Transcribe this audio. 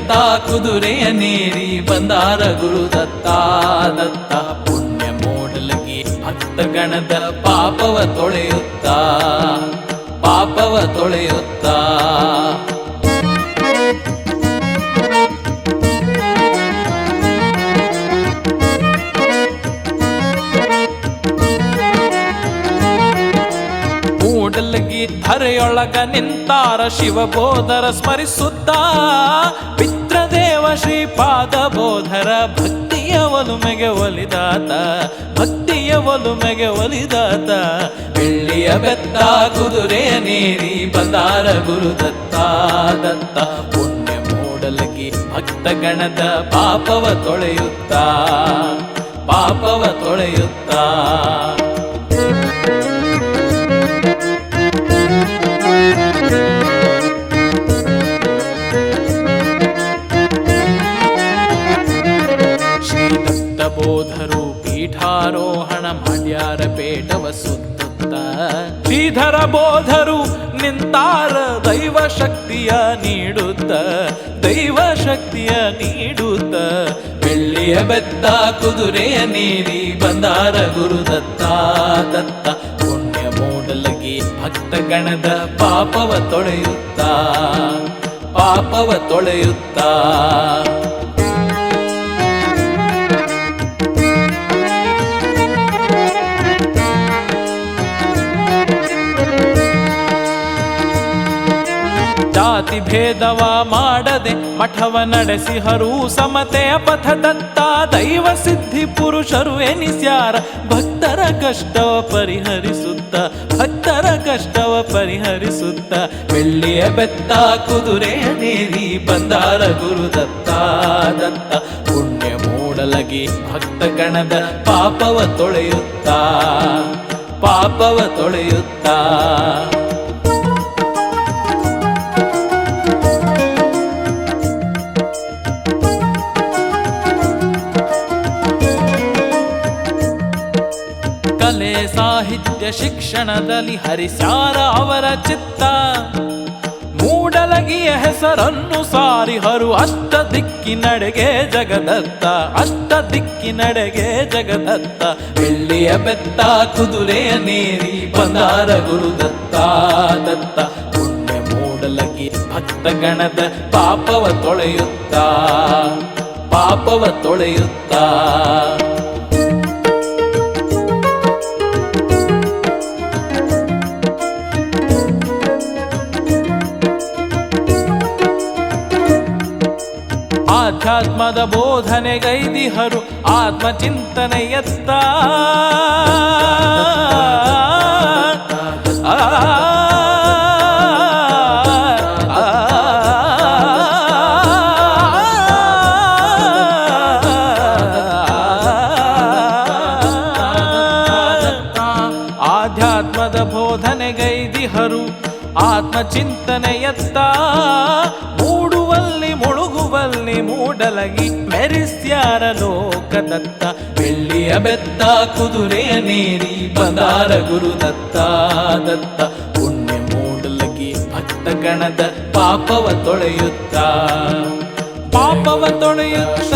ಬೆತ್ತ ಕುದುರೆಯ ನೇರಿ ಬಂದಾರ ಗುರುದತ್ತ ದತ್ತ. ಪುಣ್ಯ ಮೂಡಲಗಿ ಭಕ್ತ ಗಣದ ಪಾಪವ ತೊಳೆಯುತ್ತ ಪಾಪವ ತೊಳೆಯುತ್ತ. ಮೂಡಲಗಿ ಧರೆಯೊಳಗ ನಿಂತಾರ ಶಿವಬೋಧರ ಸ್ಮರಿಸುತ್ತ. ಪಿತೃದೇವ ಶ್ರೀಪಾದ ಬೋಧರ ಭಕ್ತಿಯ ಒಲುಮೆಗೆ ಒಲಿದಾತ ಭಕ್ತಿಯ ಒಲುಮೆಗೆ ಒಲಿದಾತ. ಬೆಳ್ಳಿಯ ಬೆತ್ತ ಕುದುರೆಯ ನೇರಿ ಬಂದಾರ ಗುರುದತ್ತ ದತ್ತ. ಪುಣ್ಯ ಮೂಡಲಗಿ ಭಕ್ತ ಗಣದ ಪಾಪವ ತೊಳೆಯುತ್ತ ಪಾಪವ ತೊಳೆಯುತ್ತ. ಬೋಧರು ಪೀಠಾರೋಹಣ ಮಾಡ್ಯಾರ ಪೇಟವ ಸುತ್ತುತ್ತ. ಶ್ರೀಧರ ಬೋಧರು ನಿಂತಾರ ದೈವ ಶಕ್ತಿಯ ನೀಡುತ್ತ ದೈವ ಶಕ್ತಿಯ ನೀಡುತ್ತ. ಬೆಳ್ಳಿಯ ಬೆತ್ತ ಕುದುರೆಯ ನೇರಿ ಬಂದಾರ ಗುರುದತ್ತ ದತ್ತ. ಪುಣ್ಯ ಮೂಡಲಗಿ ಭಕ್ತ ಗಣದ ಪಾಪವ ತೊಳೆಯುತ್ತ ಪಾಪವ ತೊಳೆಯುತ್ತ. ಜಾತಿ ಭೇದವ ಮಾಡದೆ ಮಠವ ನಡೆಸಿಹರು ಸಮತೆಯ ಪಥದತ್ತ. ದೈವ ಸಿದ್ಧಿ ಪುರುಷರು ಎನಿಸ್ಯಾರ ಭಕ್ತರ ಕಷ್ಟವ ಪರಿಹರಿಸುತ್ತ ಭಕ್ತರ ಕಷ್ಟವ ಪರಿಹರಿಸುತ್ತ. ಬೆಳ್ಳಿಯ ಬೆತ್ತ ಕುದುರೆಯ ನೇರಿ ಬಂದಾರ ಗುರುದತ್ತ ದತ್ತ. ಪುಣ್ಯ ಮೂಡಲಗಿ ಭಕ್ತ ಗಣದ ಪಾಪವ ತೊಳೆಯುತ್ತ ಪಾಪವ ತೊಳೆಯುತ್ತ. ಕಲೆ ಸಾಹಿತ್ಯ ಶಿಕ್ಷಣದಲ್ಲಿ ಹರಿಸ್ಯಾರ ಅವರ ಚಿತ್ತ. ಮೂಡಲಗಿಯ ಹೆಸರನ್ನು ಸಾರಿಹರು ಅಷ್ಟ ದಿಕ್ಕಿನಡೆಗೆ ಜಗದತ್ತ ಅಷ್ಟ ದಿಕ್ಕಿನಡೆಗೆ ಜಗದತ್ತ. ಬೆಳ್ಳಿಯ ಬೆತ್ತ ಕುದುರೆಯ ನೇರಿ ಬಂದಾರ ಗುರುದತ್ತ ದತ್ತ. ಪುಣ್ಯ ಮೂಡಲಗಿ ಭಕ್ತ ಗಣದ ಪಾಪವ ತೊಳೆಯುತ್ತ ಪಾಪವ ತೊಳೆಯುತ್ತ. ಆಧ್ಯಾತ್ಮದ ಬೋಧನೆಗೈದಿಹರು ಆತ್ಮಚಿಂತನೆಯತ್ತ. ಆಧ್ಯಾತ್ಮದ ಬೋಧನೆಗೈದಿಹರು ಆತ್ಮಚಿಂತನೆಯತ್ತ. ಮೂಡುವಲ್ಲಿ ಮುಳುಗುವಲ್ಲಿ ಮೂಡಲಗಿ ಮೆರಿಸ್ಯಾರ ಲೋಕದತ್ತ. ಬೆಳ್ಳಿಯ ಬೆತ್ತ ಕುದುರೆಯ ನೇರಿ ಬಂದಾರ ಗುರುದತ್ತ ದತ್ತ. ಪುಣ್ಯ ಮೂಡಲಗಿ ಭಕ್ತ ಗಣದ ಪಾಪವ ತೊಳೆಯುತ್ತ ಪಾಪವ ತೊಳೆಯುತ್ತ.